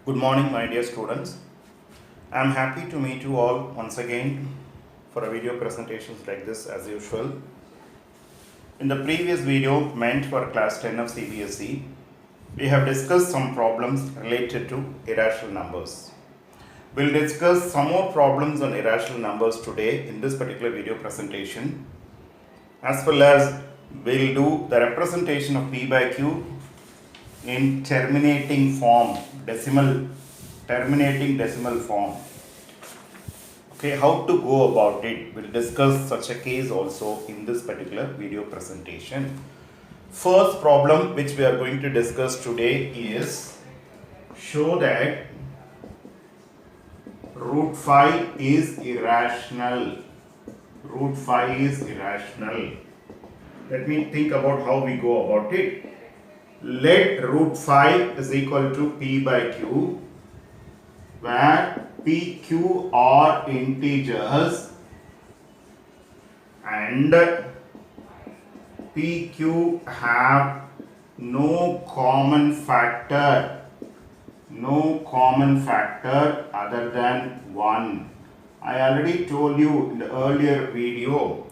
Good morning, my dear students. I am happy to meet you all once again for a video presentations like this as usual. In the previous video meant for class 10 of CBSE, we have discussed some problems related to irrational numbers. We'll discuss some more problems on irrational numbers today in this particular video presentation, as well as we'll do the representation of P by Q in terminating decimal form. Okay, how to go about it? We'll discuss such a case also in this particular video presentation. First problem which we are going to discuss today is show that root 5 is irrational. Root 5 is irrational. Let me think about how we go about it. Let root 5 is equal to P by Q, where P, Q are integers and P, Q have no common factor other than 1. I already told you in the earlier video,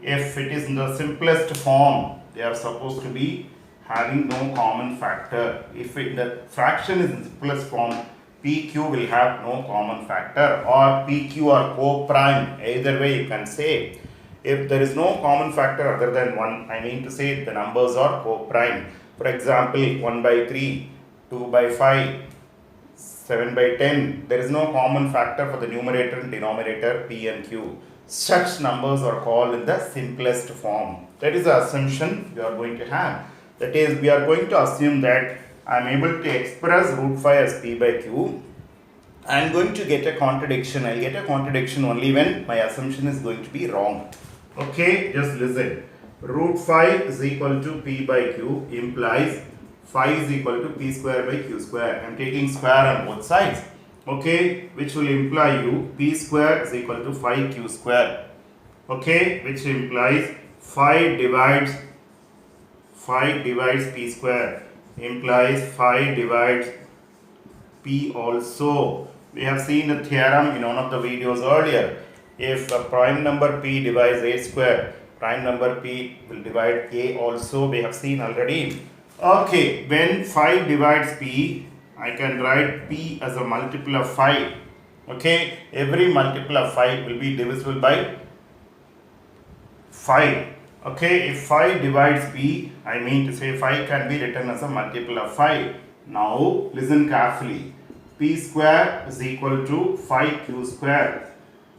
if it is in the simplest form, they are supposed to be having no common factor. If the fraction is in simplest form, PQ will have no common factor, or PQ or co-prime, either way you can say. If there is no common factor other than 1, I mean to say the numbers are co-prime. For example, 1 by 3, 2 by 5, 7 by 10, there is no common factor for the numerator and denominator P and Q. Such numbers are called in the simplest form. That is the assumption you are going to have. That is, we are going to assume that I am able to express root 5 as P by Q. I am going to get a contradiction. I will get a contradiction only when my assumption is going to be wrong. Okay, just listen. Root 5 is equal to P by Q implies 5 is equal to P square by Q square. I am taking square on both sides. Okay, which will imply you P square is equal to 5Q square. Okay, which implies 5 divides P square, implies 5 divides P also. We have seen the theorem in one of the videos earlier. If a prime number P divides A square, prime number P will divide A also. We have seen already. Okay, when 5 divides P, I can write P as a multiple of 5. Okay, every multiple of 5 will be divisible by 5. Okay, if 5 divides P, I mean to say 5 can be written as a multiple of 5. Now, listen carefully. P square is equal to 5Q square,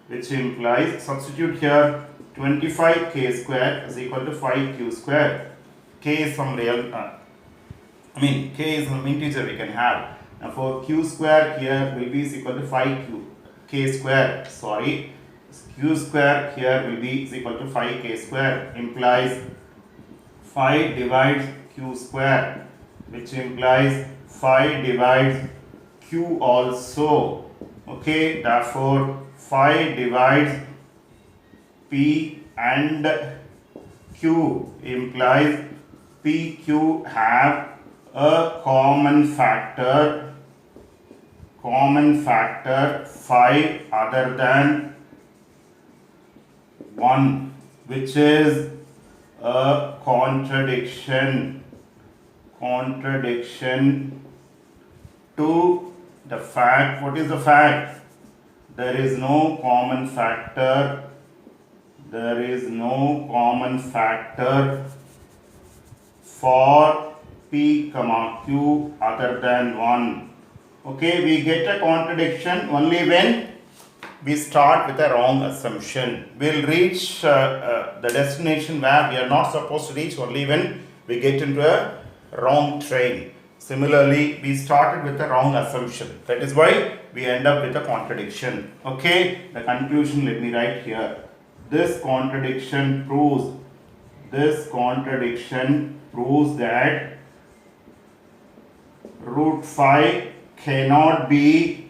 which implies, substitute here, 25K square is equal to 5Q square. K is some real, K is some integer we can have. Now, for Q square here will be equal to 5K square, sorry. Q square here will be equal to 5K square, implies 5 divides Q square, which implies 5 divides Q also. Okay, therefore 5 divides P and Q implies PQ have a common factor 5 other than 1, which is a contradiction to the fact. What is the fact? There is no common factor for P, Q other than 1. Okay, we get a contradiction only when we start with a wrong assumption. We'll reach the destination where we are not supposed to reach only when we get into a wrong train. Similarly, we started with a wrong assumption. That is why we end up with a contradiction. Okay, the conclusion let me write here. This contradiction proves that root 5 cannot be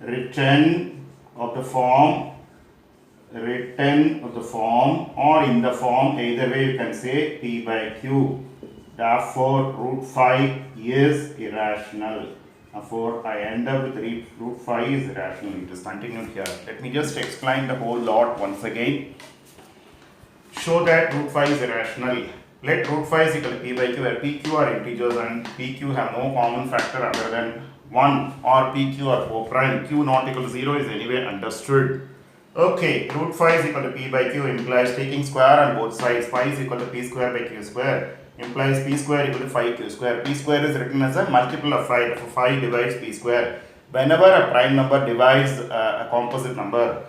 written of the form or in the form, either way you can say P by Q. Therefore, root 5 is irrational. Therefore, I end up with root 5 is irrational. It is continued here. Let me just explain the whole lot once again. Show that root 5 is irrational. Let root 5 is equal to p by q, where p, q are integers and p, q have no common factor other than 1, or p, q are 4 prime. Q not equal to 0 is anyway understood. Okay, root 5 is equal to p by q implies taking square on both sides. 5 is equal to p square by q square implies p square equal to 5q square. P square is written as a multiple of 5. So 5 divides p square. Whenever a prime number divides a composite number,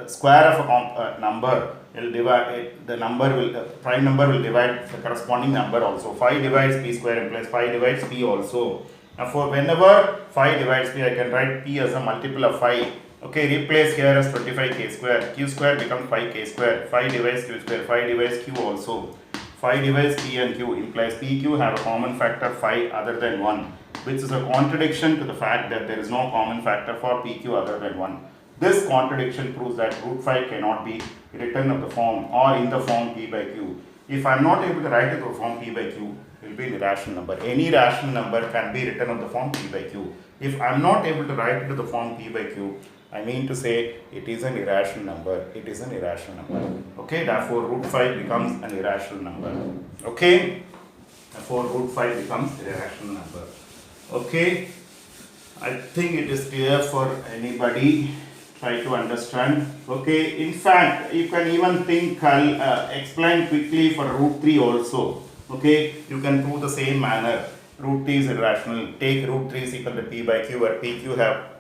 square of a number will divide the number will prime number will divide the corresponding number also. 5 divides p square implies 5 divides p also. Therefore, whenever 5 divides p, I can write p as a multiple of 5. Okay, replace here as 25k square. Q square becomes 5k square. 5 divides q square. 5 divides q also. 5 divides p and q implies p, q have a common factor 5 other than 1, which is a contradiction to the fact that there is no common factor for p, q other than 1. This contradiction proves that root 5 cannot be written of the form or in the form p by q. If I am not able to write it in the form p by q, it will be an irrational number. Any rational number can be written of the form p by q. If I am not able to write it to the form p by q, I mean to say it is an irrational number. It is an irrational number. Okay, therefore root 5 becomes an irrational number. Okay, therefore root 5 becomes an irrational number. Okay, I think it is clear for anybody. Try to understand. Okay, in fact, you can even think I'll explain quickly for root 3 also. Okay, you can prove the same manner. Root 3 is irrational. Take root 3 is equal to p by q, where p, q have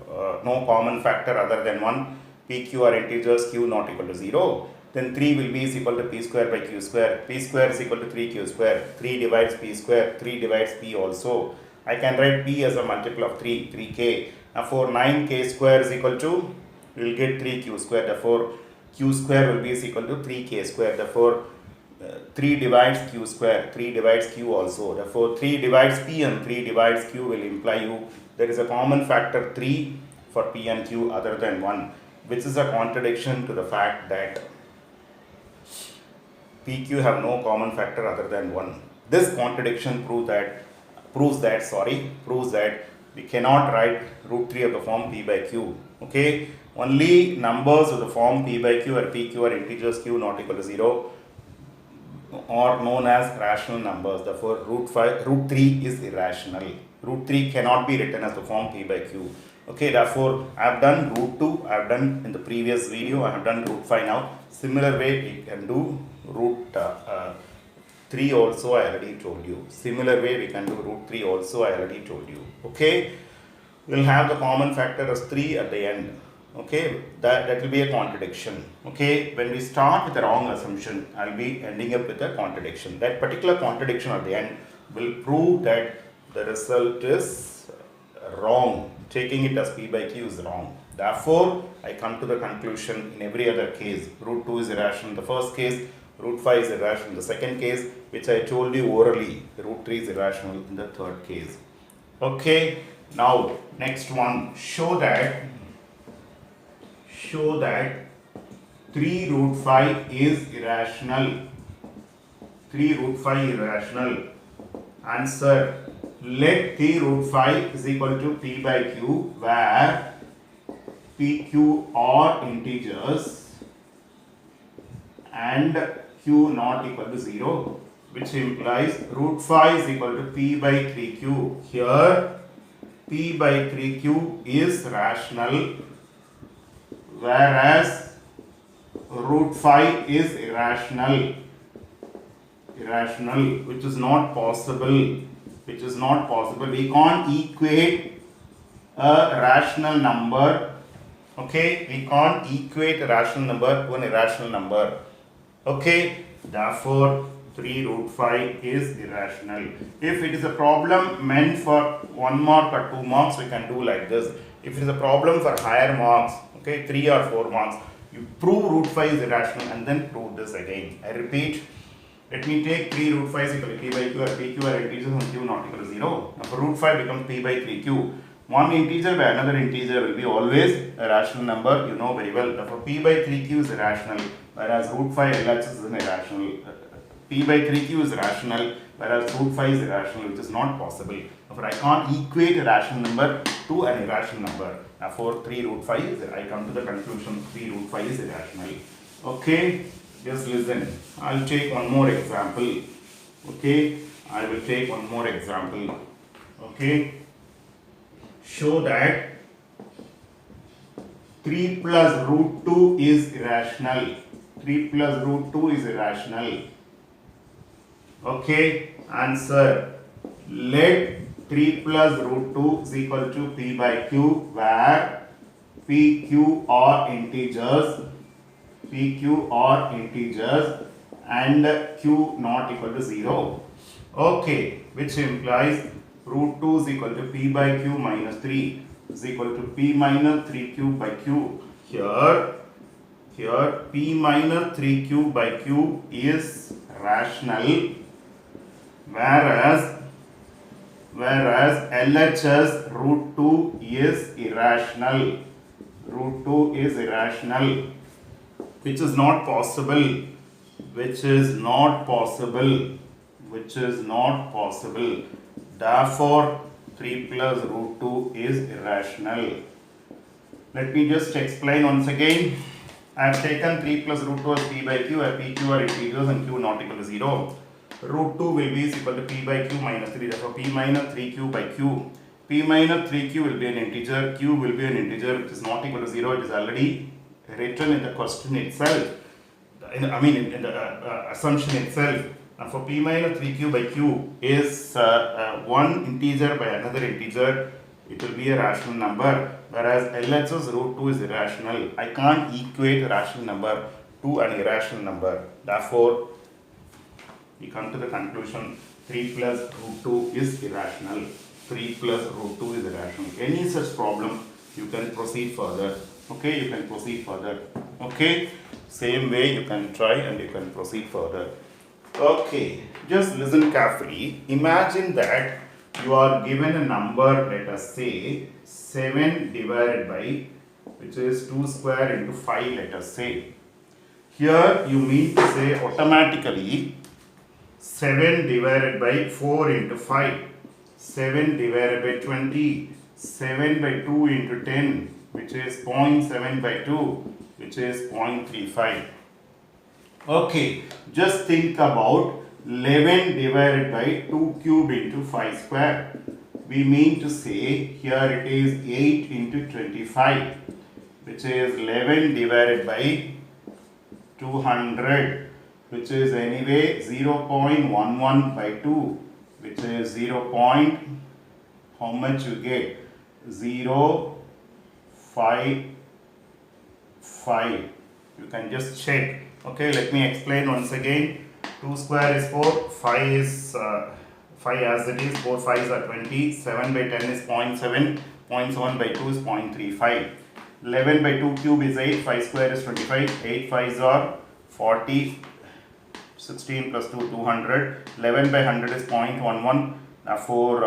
no common factor other than 1. P, q are integers, q not equal to 0. Then 3 will be is equal to p square by q square. P square is equal to 3q square. 3 divides p square. 3 divides p also. I can write p as a multiple of 3, 3k. Now for 9k square is equal to, we will get 3q square. Therefore, q square will be is equal to 3k square. Therefore, 3 divides q square. 3 divides q also. Therefore, 3 divides p and 3 divides q will imply you there is a common factor 3 for p and q other than 1, which is a contradiction to the fact that p, q have no common factor other than 1. This contradiction proves that we cannot write root 3 of the form p by q. Okay, only numbers of the form p by q where p, q are integers, q not equal to 0 are known as rational numbers. Therefore, root 3 is irrational. Root 3 cannot be written as the form p by q. Okay, therefore, I have done root 2, I have done in the previous video, I have done root 5 now. Similar way, we can do root 3 also, I already told you. Similar way, we can do root 3 also, I already told you. Okay, we will have the common factor as 3 at the end. Okay, that will be a contradiction. Okay, when we start with the wrong assumption, I will be ending up with a contradiction. That particular contradiction at the end will prove that the result is wrong. Taking it as p by q is wrong. Therefore, I come to the conclusion in every other case. Root 2 is irrational in the first case, root 5 is irrational in the second case, which I told you orally. Root 3 is irrational in the third case. Okay, now next one. Show that 3 root 5 is irrational. 3 root 5 is irrational. Answer. Let 3 root 5 is equal to p by q, where p, q are integers and q not equal to 0, which implies root 5 is equal to p by 3q. Here p by 3q is rational, whereas root 5 is irrational, which is not possible. We can't equate a rational number. Okay, we can't equate a rational number to an irrational number. Okay, therefore 3 root 5 is irrational. If it is a problem meant for 1 mark or 2 marks, we can do like this. If it is a problem for higher marks, okay, 3 or 4 marks, you prove root 5 is irrational and then prove this again. I repeat, let me take 3 root 5 is equal to p by q, where p, q are integers and q not equal to 0. Now for root 5 becomes p by 3q. One integer by another integer will be always a rational number, you know very well. Therefore p by 3q is irrational, whereas root 5 LHS is an irrational. P by 3q is rational, whereas root 5 is irrational, which is not possible. Therefore, I can't equate a rational number to an irrational number. Therefore, 3 root 5 is, I come to the conclusion 3 root 5 is irrational. Okay, just listen. I'll take one more example. Okay, I will take one more example. Okay, show that 3 plus root 2 is irrational. 3 plus root 2 is irrational. Okay, answer. Let 3 plus root 2 is equal to p by q, where p, q are integers, and q not equal to 0. Okay, which implies root 2 is equal to p by q minus 3 is equal to p minus 3q by q. Here p minus 3q by q is rational, whereas LHS root 2 is irrational. Root 2 is irrational, which is not possible. Therefore, 3 plus root 2 is irrational. Let me just explain once again. I have taken 3 plus root 2 as p by q, where p, q are integers and q not equal to 0. Root 2 will be equal to p by q minus 3. Therefore, p minus 3q by q. P minus 3q will be an integer, q will be an integer which is not equal to 0. It is already written in the question itself. In the assumption itself. For p minus 3q by q is one integer by another integer, it will be a rational number, whereas LHS root 2 is irrational. I can't equate a rational number to an irrational number. Therefore, we come to the conclusion 3 plus root 2 is irrational. 3 plus root 2 is irrational. Any such problem, you can proceed further. Okay, you can proceed further. Okay, same way you can try and you can proceed further. Okay, just listen carefully. Imagine that you are given a number, let us say 7 divided by, which is 2 square into 5, let us say. Here you mean to say automatically 7 divided by 4 into 5, 7 divided by 20, 7 by 2 into 10, which is 0.7 by 2, which is 0.35. Okay, just think about 11 divided by 2 cube into 5 square. We mean to say here it is 8 into 25, which is 11 divided by 200, which is anyway 0.11 by 2, which is 0. How much you get? 0.55. You can just check. Okay, let me explain once again. 2 square is 4, 5 is 5 as it is, 4 5s are 20, 7 by 10 is 0.7, 0.7 by 2 is 0.35. 11 by 2 cube is 8, 5 square is 25, 8 5s are 40, 16 plus 2, 200, 11 by 100 is 0.11, therefore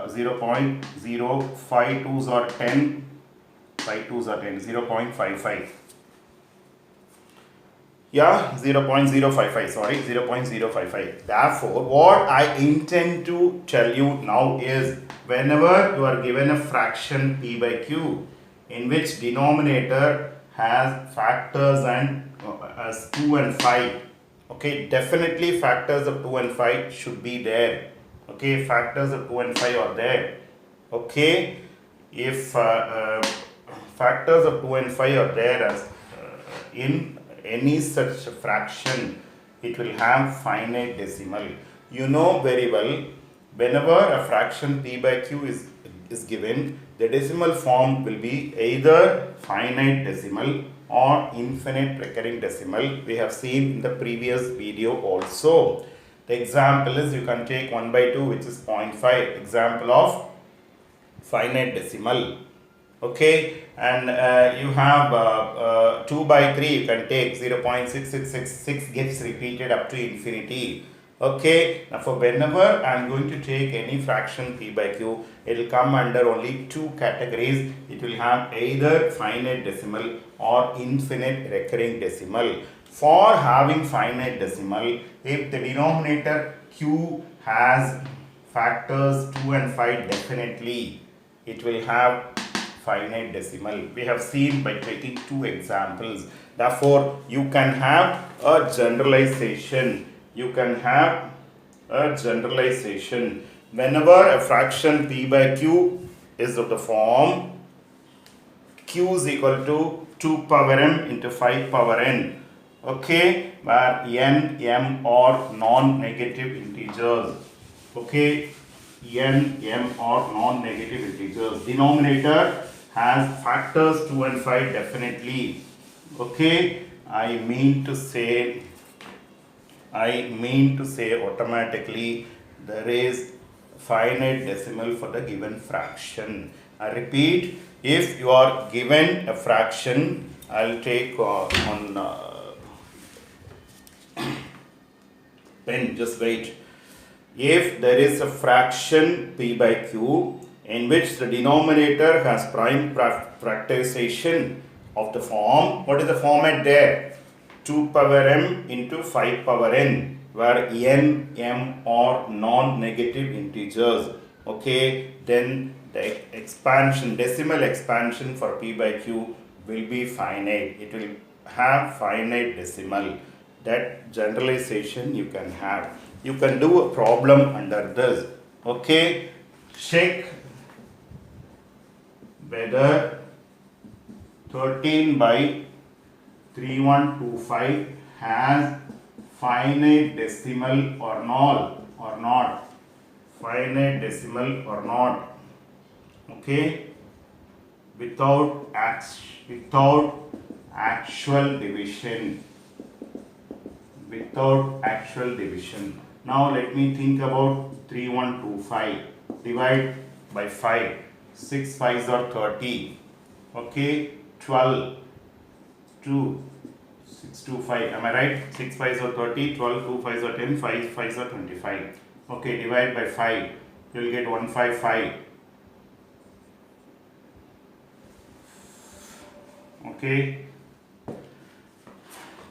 0.05, 2s are 10, 5 2s are 10, 0.55. Yeah, 0.055, sorry, 0.055. Therefore, what I intend to tell you now is, whenever you are given a fraction p by q, in which denominator has factors and as 2 and 5, okay, definitely factors of 2 and 5 should be there. Okay, factors of 2 and 5 are there. Okay, if factors of 2 and 5 are there as in any such fraction, it will have finite decimal. You know very well, whenever a fraction p by q is given, the decimal form will be either finite decimal or infinite recurring decimal. We have seen in the previous video also. The example is, you can take 1 by 2, which is 0.5, example of finite decimal. Okay, and you have 2 by 3, you can take 0.6666 gets repeated up to infinity. Okay, now for whenever I am going to take any fraction p by q, it will come under only two categories. It will have either finite decimal or infinite recurring decimal. For having finite decimal, if the denominator q has factors 2 and 5, definitely it will have finite decimal. We have seen by taking two examples. Therefore, you can have a generalization. You can have a generalization. Whenever a fraction p by q is of the form q is equal to 2 power m into 5 power n, okay, where n, m are non-negative integers, okay, n, m are non-negative integers. Denominator has factors 2 and 5, definitely, okay. I mean to say automatically there is finite decimal for the given fraction. I repeat, if you are given a fraction, I'll take on pen, just wait. If there is a fraction p by q in which the denominator has prime factorization of the form, what is the format there? 2 power m into 5 power n, where n, m are non-negative integers, okay, then the expansion, decimal expansion for p by q will be finite. It will have finite decimal. That generalization you can have. You can do a problem under this, okay. Check whether 13 by 3125 has finite decimal or not, finite decimal or not, okay, without actual division, Now let me think about 3125. Divide by 5. 6 5s are 30. Okay, 12, 2, 6 2 5. Am I right? 6 5s are 30, 12, 2 5s are 10, 5 5s are 25. Okay, divide by 5. You will get 155. Okay,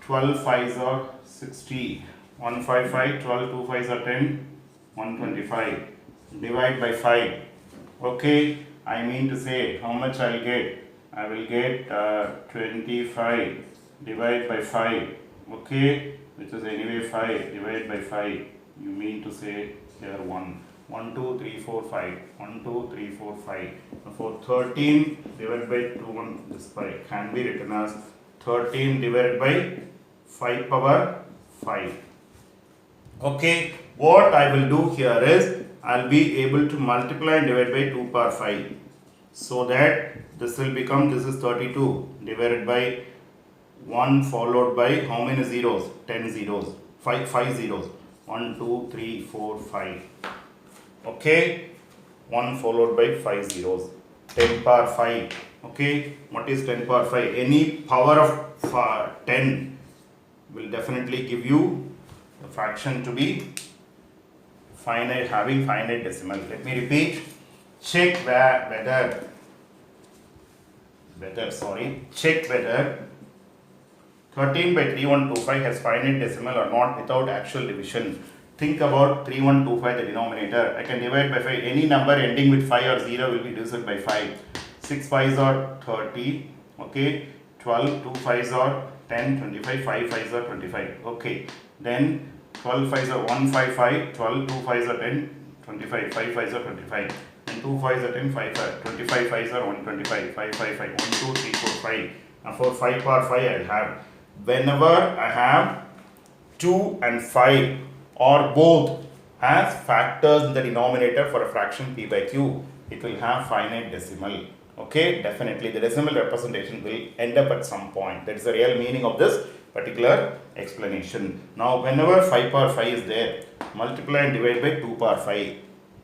12 5s are 60. 155, 12, 2 5s are 10, 125. Divide by 5. Okay, I mean to say how much I will get. I will get 25. Divide by 5. Okay, which is anyway 5. Divide by 5. You mean to say here 1. 1, 2, 3, 4, 5. 1, 2, 3, 4, 5. Therefore 13 divided by 2, 1, this 5 can be written as 13 divided by 5 power 5. Okay, what I will do here is I will be able to multiply and divide by 2 power 5. So that this will become, this is 32 divided by 1 followed by how many zeros? 10 zeros. 5 zeros. 1, 2, 3, 4, 5. Okay, 1 followed by 5 zeros. 10 power 5. Okay, what is 10 power 5? Any power of 10 will definitely give you the fraction to be finite, having finite decimal. Let me repeat. Check whether 13 by 3125 has finite decimal or not without actual division. Think about 3125, the denominator. I can divide by 5. Any number ending with 5 or 0 will be divided by 5. 6 5s are 30. Okay. 12, 2 5s are 10, 25, 5 5s are 25. Okay. Then 12 5s are 155, 12, 2 5s are 10, 25, 5 5s are 25. And 2 5s are 10, 5 5, 25 5s are 125, 5 5 5, 1, 2, 3, 4, 5. Now for 5 power 5 I will have, whenever I have 2 and 5 or both as factors in the denominator for a fraction p by q, it will have finite decimal. Okay, definitely the decimal representation will end up at some point. That is the real meaning of this particular explanation. Now whenever 5 power 5 is there, multiply and divide by 2 power 5.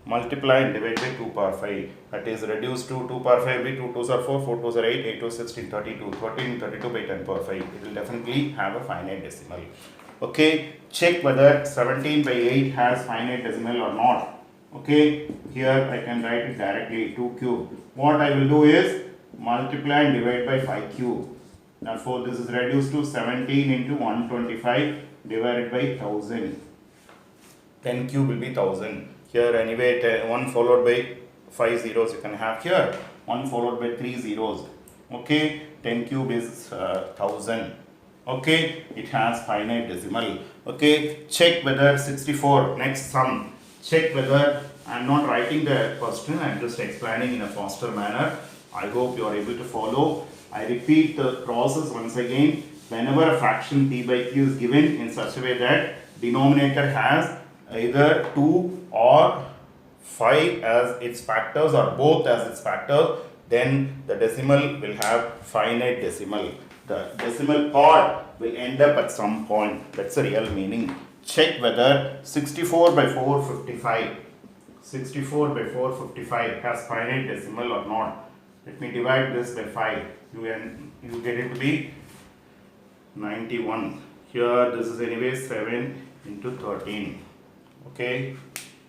Multiply and divide by 2 power 5. That is reduced to 2 power 5 will be 2 2s are 4, 4 2s are 8, 8 2s 16, 32. 13 32 by 10 power 5. It will definitely have a finite decimal. Okay, check whether 17 by 8 has finite decimal or not. Okay, here I can write it directly, 2 cube. What I will do is multiply and divide by 5 cube. Therefore, this is reduced to 17 into 125 divided by 1000. 10 cube will be 1000. Here anyway 1 followed by 5 zeros you can have here. 1 followed by 3 zeros. Okay, 10 cube is 1000. Okay, it has finite decimal. Okay, check whether 64, next sum. Check whether, I am not writing the question, I am just explaining in a faster manner. I hope you are able to follow. I repeat the process once again. Whenever a fraction p by q is given in such a way that denominator has either 2 or 5 as its factors or both as its factors, then the decimal will have finite decimal. The decimal part will end up at some point. That's the real meaning. Check whether 64 by 455, 64 by 455 has finite decimal or not. Let me divide this by 5. You get it to be 91. Here this is anyway 7 into 13. Okay,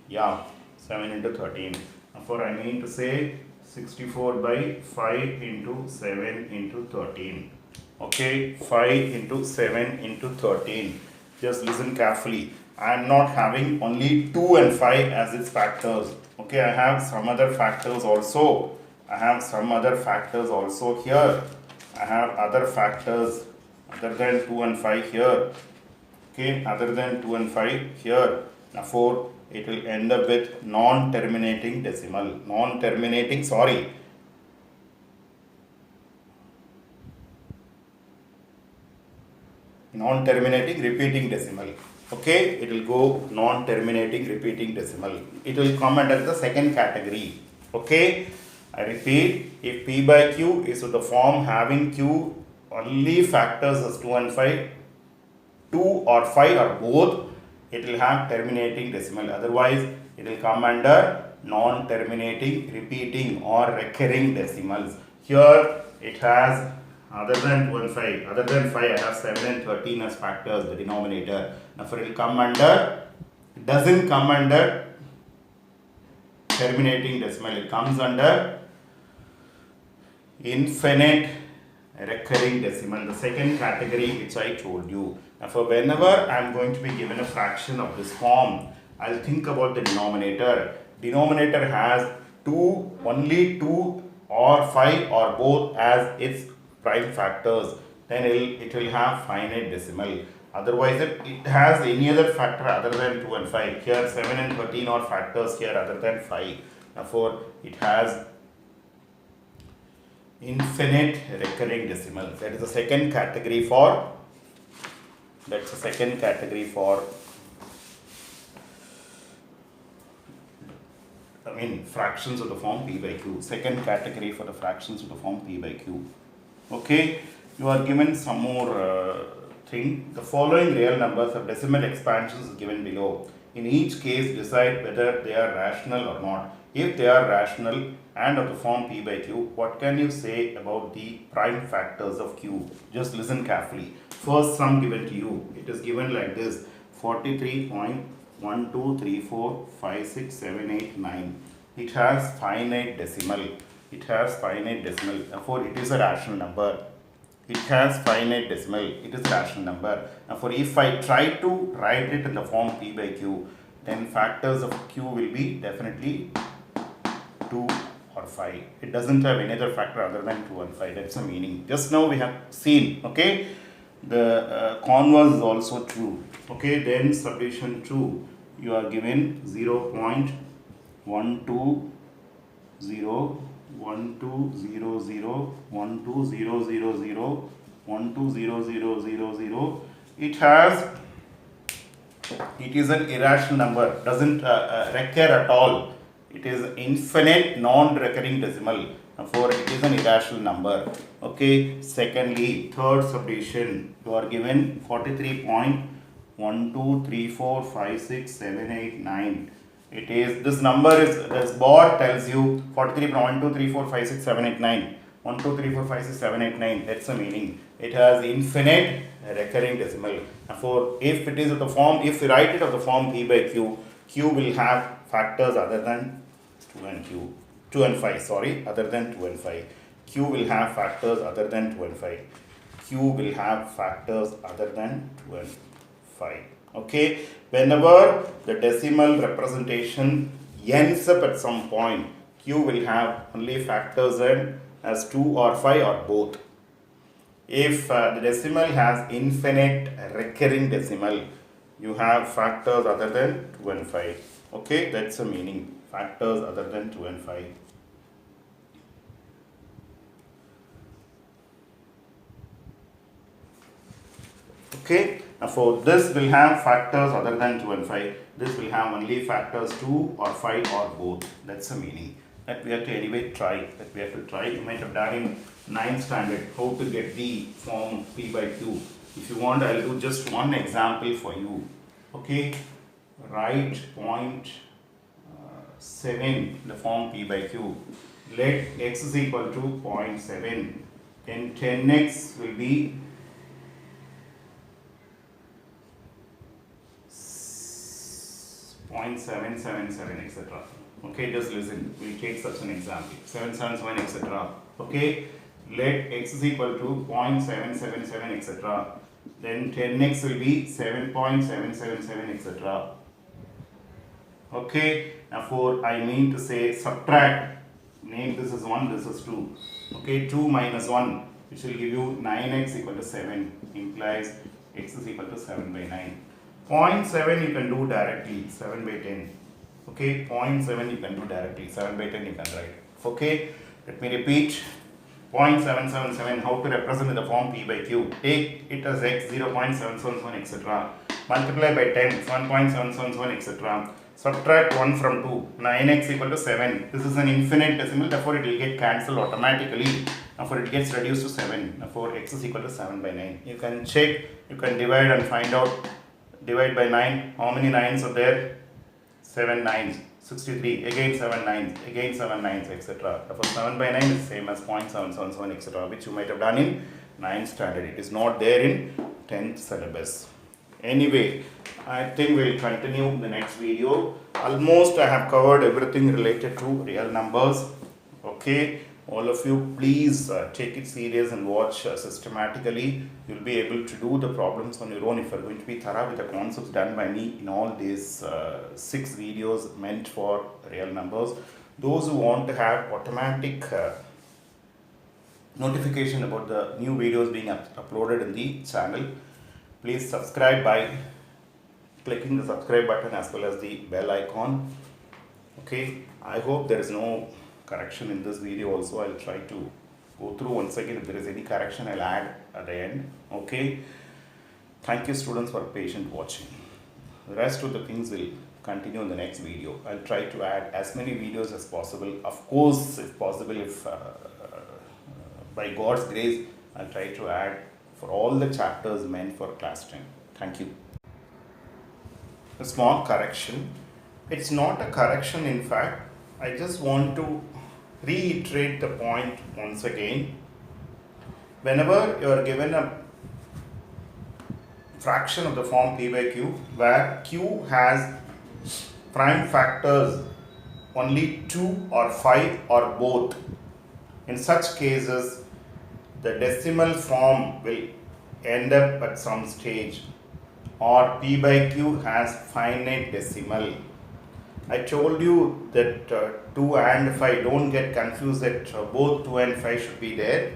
yeah, 7 into 13. Therefore I mean to say 64 by 5 into 7 into 13. Okay, 5 into 7 into 13. Just listen carefully. I am not having only 2 and 5 as its factors. Okay, I have some other factors also. I have some other factors also here. I have other factors other than 2 and 5 here. Okay, other than 2 and 5 here. Therefore, it will end up with non-terminating decimal. Non-terminating, sorry. Non-terminating repeating decimal. Okay, it will go non-terminating repeating decimal. It will come under the second category. Okay, I repeat, if p by q is of the form having q only factors as 2 and 5, 2 or 5 or both, it will have terminating decimal. Otherwise, it will come under non-terminating repeating or recurring decimals. Here it has other than 2 and 5, other than 5 I have 7 and 13 as factors, the denominator. Therefore it will come under, it doesn't come under terminating decimal, it comes under infinite recurring decimal, the second category which I told you. Therefore whenever I am going to be given a fraction of this form, I will think about the denominator. Denominator has only 2 or 5 or both as its prime factors, then it will have finite decimal. Otherwise, if it has any other factor other than 2 and 5, here 7 and 13 are factors here other than 5. Therefore, it has infinite recurring decimal. That is the second category for, that's the second category for, fractions of the form p by q. Second category for the fractions of the form p by q. Okay, you are given some more thing. The following real numbers of decimal expansions is given below. In each case, decide whether they are rational or not. If they are rational and of the form p by q, what can you say about the prime factors of q? Just listen carefully. First sum given to you, it is given like this: 43.12345678 It has finite decimal. It has finite decimal. Therefore, it is a rational number. It has finite decimal. It is a rational number. Therefore, if I try to write it in the form p by q, then factors of q will be definitely 2 or 5. It doesn't have any other factor other than 2 and 5. That's the meaning. Just now we have seen. Okay, the converse is also true. Okay, then subdivision 2, you are given 0.120 1200 12000 12000. It is an irrational number, doesn't recur at all. It is infinite non-recurring decimal. Therefore, it is an irrational number. Okay. Secondly, third subdivision, you are given 43.123456789. It is, this number is, this board tells you 43.123456789. 123456789. That's the meaning. It has infinite recurring decimal. Therefore, if it is of the form, if we write it of the form p by q, q will have factors other than 2 and 5. Sorry, other than 2 and 5. Q will have factors other than 2 and 5. Q will have factors other than 2 and 5. Okay, whenever the decimal representation ends up at some point, q will have only factors n as 2 or 5 or both. If the decimal has infinite recurring decimal, you have factors other than 2 and 5. Okay, that's the meaning, factors other than 2 and 5. Okay, now for this will have factors other than 2 and 5. This will have only factors 2 or 5 or both. That's the meaning. That we have to anyway try. That we have to try. You might have done in 9th standard how to get the form P by Q. If you want, I'll do just one example for you. Okay, write point 7 the form P by Q. Let x is equal to 0.7. Then 10x will be 0.777, etc. Okay, just listen. We'll take such an example. 777, etc. Okay, let x is equal to 0.777, etc. Then 10x will be 7.777, etc. Okay, now for I mean to say subtract, name this is 1, this is 2. Okay, 2 minus 1, which will give you 9x equal to 7, implies x is equal to 7 by 9. 0.7 you can do directly, 7 by 10. Okay, 0.7 you can do directly, 7 by 10 you can write. Okay, let me repeat. 0.777, how to represent in the form P by Q. Take it as x, 0.777, etc. Multiply by 10, 1.777, etc. Subtract 1 from 2, 9x equal to 7. This is an infinite decimal, therefore it will get cancelled automatically. Therefore it gets reduced to 7. Therefore x is equal to 7 by 9. You can check, you can divide and find out. Divide by 9, how many 9s are there? 7 9s, 63, again 7 9s, again 7 9s, etc. Therefore 7 by 9 is same as 0.777, etc., which you might have done in 9th standard. It is not there in 10th syllabus. Anyway, I think we'll continue in the next video. Almost I have covered everything related to real numbers. Okay, all of you please take it serious and watch systematically. You'll be able to do the problems on your own if you're going to be thorough with the concepts done by me in all these 6 videos meant for real numbers. Those who want to have automatic notification about the new videos being uploaded in the channel, please subscribe by clicking the subscribe button as well as the bell icon. Okay, I hope there is no correction in this video also. I'll try to go through once again. If there is any correction, I'll add at the end. Okay, thank you students for patient watching. The rest of the things will continue in the next video. I'll try to add as many videos as possible. Of course, if possible, if by God's grace, I'll try to add for all the chapters meant for class 10. Thank you. A small correction. It's not a correction, in fact. I just want to reiterate the point once again. Whenever you are given a fraction of the form P by Q, where Q has prime factors only 2 or 5 or both, in such cases the decimal form will end up at some stage, or P by Q has finite decimal. I told you that 2 and 5, don't get confused that both 2 and 5 should be there.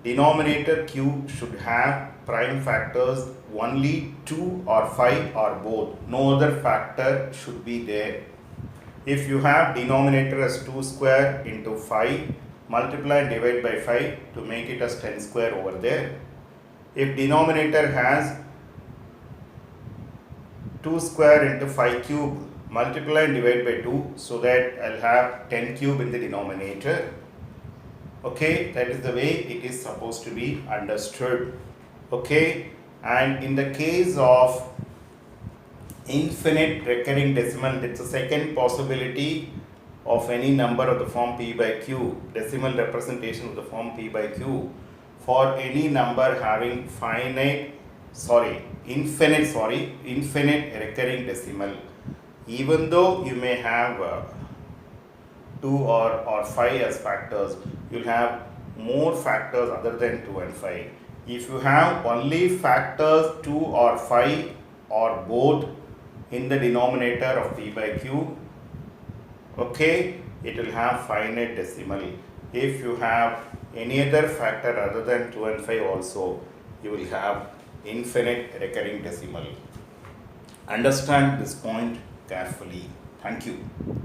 Denominator Q should have prime factors only 2 or 5 or both. No other factor should be there. If you have denominator as 2 square into 5, multiply and divide by 5 to make it as 10 square over there. If denominator has 2 square into 5 cube, multiply and divide by 2, so that I'll have 10 cube in the denominator. Okay, that is the way it is supposed to be understood. Okay, and in the case of infinite recurring decimal, that's the second possibility of any number of the form P by Q, decimal representation of the form P by Q, for any number having infinite recurring decimal. Even though you may have 2 or 5 as factors, you'll have more factors other than 2 and 5. If you have only factors 2 or 5 or both in the denominator of p by q, okay, it will have finite decimal. If you have any other factor other than 2 and 5 also, you will have infinite recurring decimal. Understand this point carefully. Thank you.